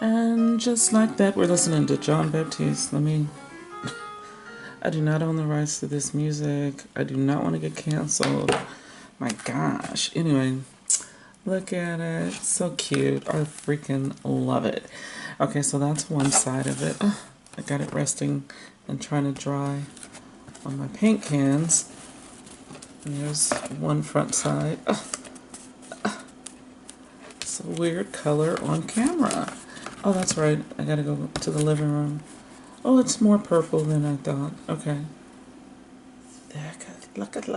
And just like that, we're listening to John Baptiste. I do not own the rights to this music. I do not want to get canceled. My gosh. Anyway, look at it. It's so cute. I freaking love it. Okay, so that's one side of it. I got it resting and trying to dry on my paint cans. And there's one front side. It's a weird color on camera. Oh, that's right. I gotta go to the living room. Oh, it's more purple than I thought. Okay. There, look at.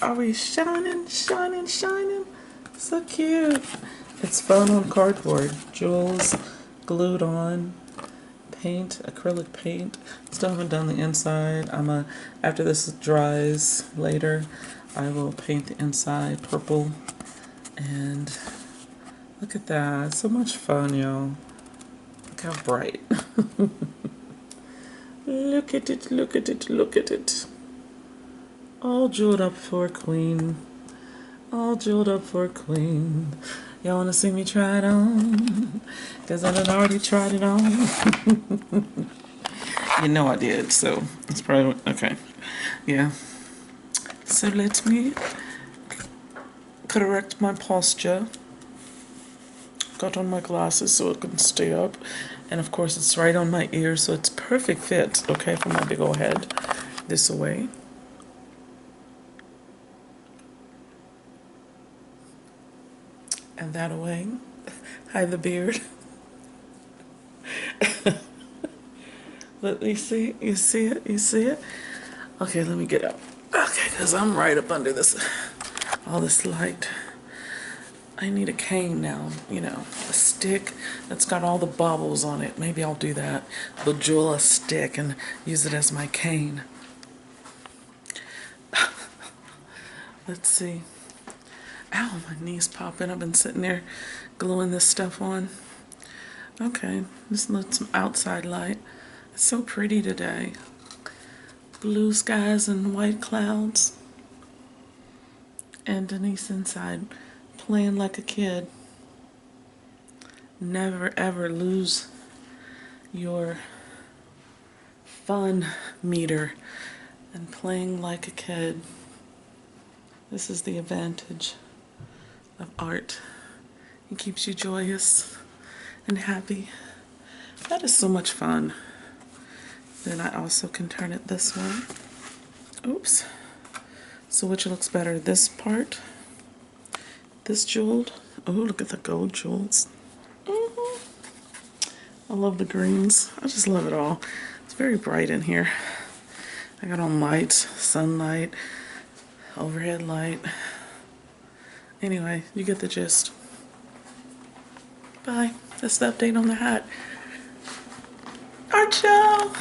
Are we shining? So cute. It's fun on cardboard. Jewels glued on. Paint, acrylic paint. Still haven't done the inside. After this dries later, I will paint the inside purple. And look at that. So much fun, y'all. Look how bright. Look at it. All jeweled up for a queen. Y'all wanna see me try it on? Cause I done already tried it on. You know I did, so it's probably, okay. Yeah. So let me correct my posture. Got on my glasses so it can stay up. And of course it's right on my ear, so it's perfect fit, okay, for my big old head. This away. And that away. Hide the beard. Let me see. You see it? Okay, let me get up. Okay, because I'm right up under all this light. I need a cane now, a stick that's got all the baubles on it. Maybe I'll do that. I'll jewel a stick and use it as my cane. Let's see. Ow, my knee's popping. I've been sitting there gluing this stuff on. Okay, just let some outside light. It's so pretty today. Blue skies and white clouds. And Denise inside playing like a kid. Never ever lose your fun meter and playing like a kid. This is the advantage of art. It keeps you joyous and happy. That is so much fun. Then I also can turn it this way. Oops. So which looks better? This part? This jeweled? Oh, look at the gold jewels. I love the greens. I just love it all. It's very bright in here. I got on lights, sunlight, overhead light. Anyway, you get the gist. Bye. That's the update on the hat. Art show!